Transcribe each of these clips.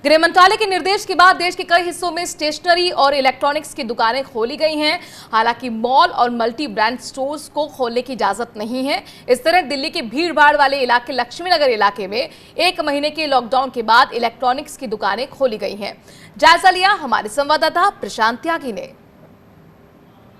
गृह मंत्रालय के निर्देश के बाद देश के कई हिस्सों में स्टेशनरी और इलेक्ट्रॉनिक्स की दुकानें खोली गई हैं। हालांकि मॉल और मल्टी ब्रांड स्टोर्स को खोलने की इजाजत नहीं है। इस तरह दिल्ली के भीड़ भाड़ वाले इलाके लक्ष्मीनगर इलाके में 1 महीने के लॉकडाउन के बाद इलेक्ट्रॉनिक्स की दुकानें खोली गई हैं। जायजा लिया हमारे संवाददाता प्रशांत त्यागी ने।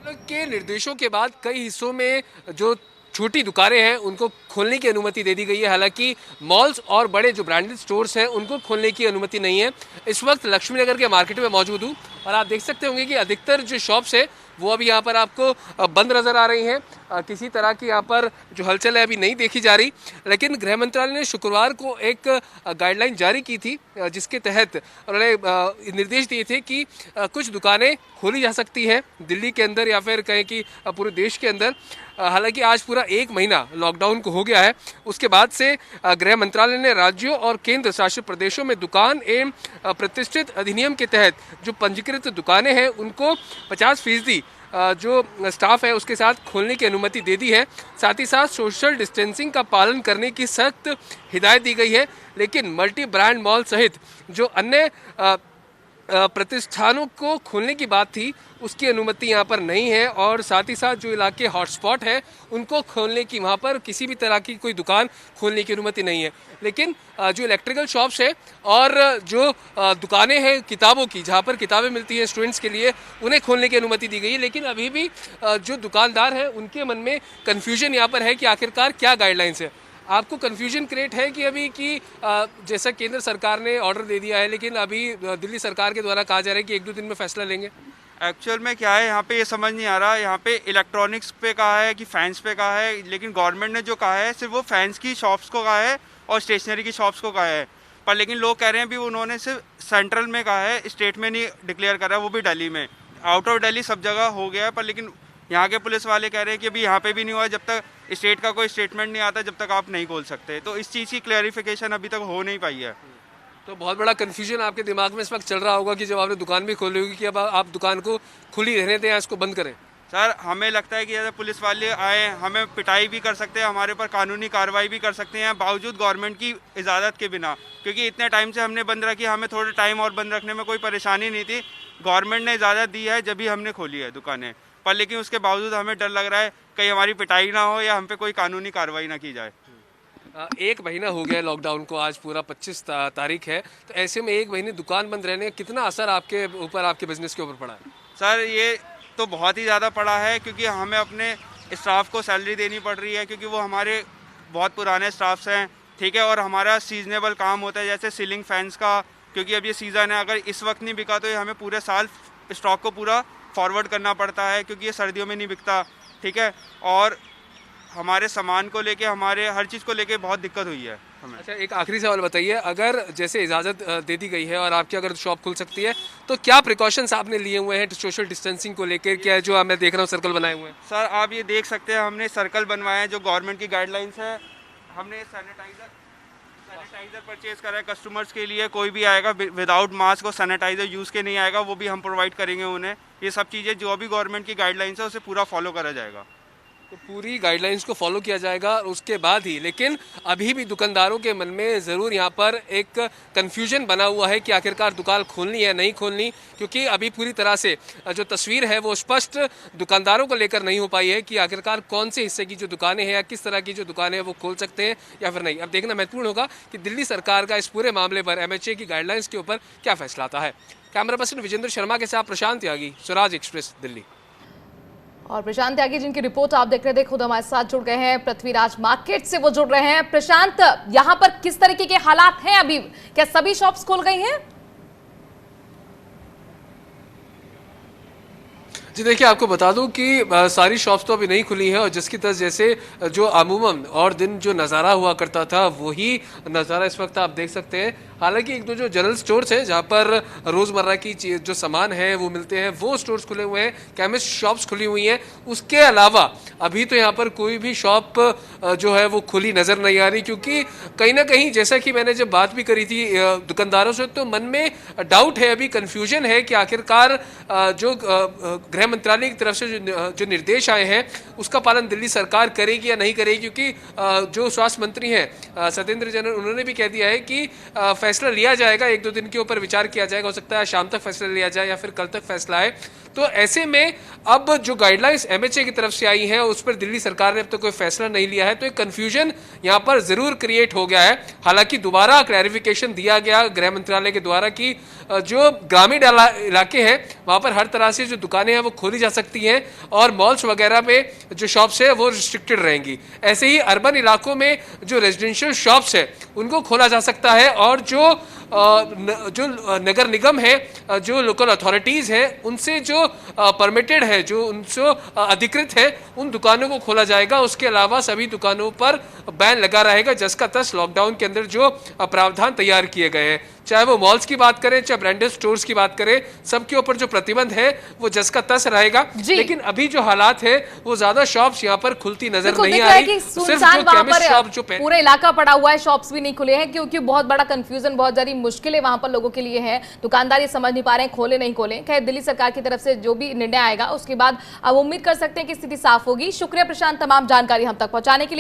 के निर्देशों के बाद कई हिस्सों में जो छोटी दुकानें हैं उनको खोलने की अनुमति दे दी गई है। हालांकि मॉल्स और बड़े जो ब्रांडेड स्टोर्स हैं उनको खोलने की अनुमति नहीं है। इस वक्त लक्ष्मीनगर के मार्केट में मौजूद हूँ और आप देख सकते होंगे कि अधिकतर जो शॉप्स है वो अभी यहाँ पर आपको बंद नज़र आ रही हैं। किसी तरह की यहाँ पर जो हलचल है अभी नहीं देखी जा रही। लेकिन गृह मंत्रालय ने शुक्रवार को एक गाइडलाइन जारी की थी जिसके तहत उन्होंने निर्देश दिए थे कि कुछ दुकानें खोली जा सकती हैं दिल्ली के अंदर या फिर कहें कि पूरे देश के अंदर। हालांकि आज पूरा 1 महीना लॉकडाउन को हो गया है। उसके बाद से गृह मंत्रालय ने राज्यों और केंद्र शासित प्रदेशों में दुकान एवं प्रतिष्ठित अधिनियम के तहत जो पंजीकृत दुकानें हैं उनको 50% जो स्टाफ है उसके साथ खोलने की अनुमति दे दी है। साथ ही साथ सोशल डिस्टेंसिंग का पालन करने की सख्त हिदायत दी गई है। लेकिन मल्टी ब्रांड मॉल सहित जो अन्य प्रतिष्ठानों को खोलने की बात थी उसकी अनुमति यहाँ पर नहीं है। और साथ ही साथ जो इलाके हॉटस्पॉट है उनको खोलने की वहाँ पर किसी भी तरह की कोई दुकान खोलने की अनुमति नहीं है। लेकिन जो इलेक्ट्रिकल शॉप्स हैं और जो दुकानें हैं किताबों की जहाँ पर किताबें मिलती हैं स्टूडेंट्स के लिए उन्हें खोलने की अनुमति दी गई है। लेकिन अभी भी जो दुकानदार हैं उनके मन में कन्फ्यूजन यहाँ पर है कि आखिरकार क्या गाइडलाइंस है। आपको कन्फ्यूजन क्रिएट है कि अभी कि जैसा केंद्र सरकार ने ऑर्डर दे दिया है लेकिन अभी दिल्ली सरकार के द्वारा कहा जा रहा है कि 1-2 दिन में फैसला लेंगे। एक्चुअल में क्या है यहाँ पे ये समझ नहीं आ रहा। यहाँ पे इलेक्ट्रॉनिक्स पे कहा है कि फैंस पे कहा है, लेकिन गवर्नमेंट ने जो कहा है सिर्फ वो फैंस की शॉप्स को कहा है और स्टेशनरी की शॉप्स को कहा है। पर लेकिन लोग कह रहे हैं भी उन्होंने सिर्फ सेंट्रल में कहा है, स्टेट में नहीं डिक्लेयर करा है, वो भी दिल्ली में। आउट ऑफ दिल्ली सब जगह हो गया है। पर लेकिन यहाँ के पुलिस वाले कह रहे हैं कि अभी यहाँ पे भी नहीं हुआ। जब तक स्टेट का कोई स्टेटमेंट नहीं आता जब तक आप नहीं खोल सकते। तो इस चीज़ की क्लैरिफिकेशन अभी तक हो नहीं पाई है। तो बहुत बड़ा कन्फ्यूजन आपके दिमाग में इस वक्त चल रहा होगा कि जब आपने दुकान भी खोली होगी कि अब आप दुकान को खुली रहने दें या इसको बंद करें। सर हमें लगता है कि अगर पुलिस वाले आए हमें पिटाई भी कर सकते हैं, हमारे पर कानूनी कार्रवाई भी कर सकते हैं बावजूद गवर्नमेंट की इजाज़त के बिना। क्योंकि इतने टाइम से हमने बंद रखी, हमें थोड़े टाइम और बंद रखने में कोई परेशानी नहीं थी। गवर्नमेंट ने इजाज़त दी है जब भी हमने खोली है दुकानें। पर लेकिन उसके बावजूद हमें डर लग रहा है कहीं हमारी पिटाई ना हो या हम पे कोई कानूनी कार्रवाई ना की जाए। 1 महीना हो गया लॉकडाउन को, आज पूरा 25 तारीख है। तो ऐसे में 1 महीने दुकान बंद रहने का कितना असर आपके ऊपर, आपके बिजनेस के ऊपर पड़ा है? सर ये तो बहुत ही ज़्यादा पड़ा है क्योंकि हमें अपने स्टाफ को सैलरी देनी पड़ रही है क्योंकि वो हमारे बहुत पुराने स्टाफ्स हैं, ठीक है। और हमारा सीजनेबल काम होता है जैसे सीलिंग फैंस का, क्योंकि अब ये सीज़न है। अगर इस वक्त नहीं बिका तो ये हमें पूरे साल स्टॉक को पूरा फॉरवर्ड करना पड़ता है क्योंकि ये सर्दियों में नहीं बिकता, ठीक है। और हमारे सामान को लेके, हमारे हर चीज़ को लेके बहुत दिक्कत हुई है हमें। अच्छा, एक आखिरी सवाल बताइए, अगर जैसे इजाज़त दे दी गई है और आपकी अगर शॉप खुल सकती है तो क्या प्रिकॉशंस आपने लिए हुए हैं सोशल डिस्टेंसिंग को लेकर? क्या है जो मैं देख रहा हूँ सर्कल बनाए हुए हैं? सर आप ये देख सकते हैं हमने सर्कल बनवाए हैं जो गवर्नमेंट की गाइडलाइंस है। हमने सैनिटाइज़र परचेज करा है कस्टमर्स के लिए। कोई भी आएगा विदाउट मास्क और सैनिटाइज़र यूज़ के नहीं आएगा, वो भी हम प्रोवाइड करेंगे उन्हें। ये सब चीज़ें जो भी गवर्नमेंट की गाइडलाइंस है उसे पूरा फॉलो करा जाएगा। तो पूरी गाइडलाइंस को फॉलो किया जाएगा और उसके बाद ही। लेकिन अभी भी दुकानदारों के मन में ज़रूर यहाँ पर एक कन्फ्यूजन बना हुआ है कि आखिरकार दुकान खोलनी है नहीं खोलनी, क्योंकि अभी पूरी तरह से जो तस्वीर है वो स्पष्ट दुकानदारों को लेकर नहीं हो पाई है कि आखिरकार कौन से हिस्से की जो दुकानें हैं या किस तरह की जो दुकानें हैं वो खोल सकते हैं या फिर नहीं। अब देखना महत्वपूर्ण होगा कि दिल्ली सरकार का इस पूरे मामले पर MHA की गाइडलाइंस के ऊपर क्या फैसला आता है। कैमरा पर्सन विजेंद्र शर्मा के साथ प्रशांत त्यागी, स्वराज एक्सप्रेस, दिल्ली। और प्रशांत त्यागी जिनकी रिपोर्ट आप देख रहे थे खुद हमारे साथ जुड़ गए हैं, पृथ्वीराज मार्केट से वो जुड़ रहे हैं। प्रशांत, यहाँ पर किस तरीके के हालात हैं अभी? क्या सभी शॉप्स खुल गई हैं? जी देखिए, आपको बता दूं कि सारी शॉप्स तो अभी नहीं खुली हैं और जिसकी तरह जैसे जो अमूमन और दिन जो नज़ारा हुआ करता था वही नज़ारा इस वक्त आप देख सकते हैं। हालांकि 1-2 जो जनरल स्टोर्स हैं जहां पर रोज़मर्रा की जो सामान है वो मिलते हैं वो स्टोर्स खुले हुए हैं, केमिस्ट शॉप्स खुली हुई हैं। उसके अलावा अभी तो यहाँ पर कोई भी शॉप जो है वो खुली नज़र नहीं आ रही, क्योंकि कहीं ना कहीं जैसा कि मैंने जब बात भी करी थी दुकानदारों से तो मन में डाउट है, अभी कन्फ्यूजन है कि आखिरकार जो गृह मंत्रालय की तरफ से जो निर्देश आए हैं उसका पालन दिल्ली सरकार करेगी या नहीं करेगी। क्योंकि जो स्वास्थ्य मंत्री हैं सत्येंद्र जैन, उन्होंने भी कह दिया है कि फैसला लिया जाएगा, 1-2 दिन के ऊपर विचार किया जाएगा, हो सकता है शाम तक फैसला लिया जाए या फिर कल तक फैसला आए। तो ऐसे में अब जो गाइडलाइंस MHA की तरफ से आई है उस पर दिल्ली सरकार ने अब तक कोई फैसला नहीं लिया है, तो एक कंफ्यूजन यहाँ पर जरूर क्रिएट हो गया है। हालांकि दोबारा क्लैरिफिकेशन दिया गया गृह मंत्रालय के द्वारा कि जो ग्रामीण इलाके हैं वहां पर हर तरह से जो दुकानें हैं वो खोली जा सकती हैं और मॉल्स वगैरह में जो शॉप्स है वो रिस्ट्रिक्टेड रहेंगी। ऐसे ही अर्बन इलाकों में जो रेजिडेंशियल शॉप्स है उनको खोला जा सकता है और जो नगर निगम है, जो लोकल अथॉरिटीज है, उनसे जो परमिटेड है, जो उनसे अधिकृत है, उन दुकानों को खोला जाएगा। उसके अलावा सभी दुकानों पर बैन लगा रहेगा, जस का तस लॉकडाउन के अंदर जो प्रावधान तैयार किए गए हैं, चाहे वो मॉल्स की बात करें चाहे ब्रांडेड स्टोर्स की बात करें, सबके ऊपर जो प्रतिबंध है वो जस का तस रहेगा। लेकिन अभी जो हालात है वो ज्यादा शॉप्स यहाँ पर खुलती नजर नहीं आ रही। सिर्फ जो केमिस्ट शॉप जो पूरा इलाका पड़ा हुआ है, शॉप्स भी नहीं खुले हैं क्योंकि बहुत बड़ा कंफ्यूजन, बहुत सारी मुश्किलें वहां पर लोगों के लिए है। दुकानदार ये समझ नहीं पा रहे हैं खोले नहीं खोले। खैर, दिल्ली सरकार की तरफ से जो भी निर्णय आएगा उसके बाद अब उम्मीद कर सकते हैं कि स्थिति साफ होगी। शुक्रिया प्रशांत, तमाम जानकारी हम तक पहुंचाने के लिए।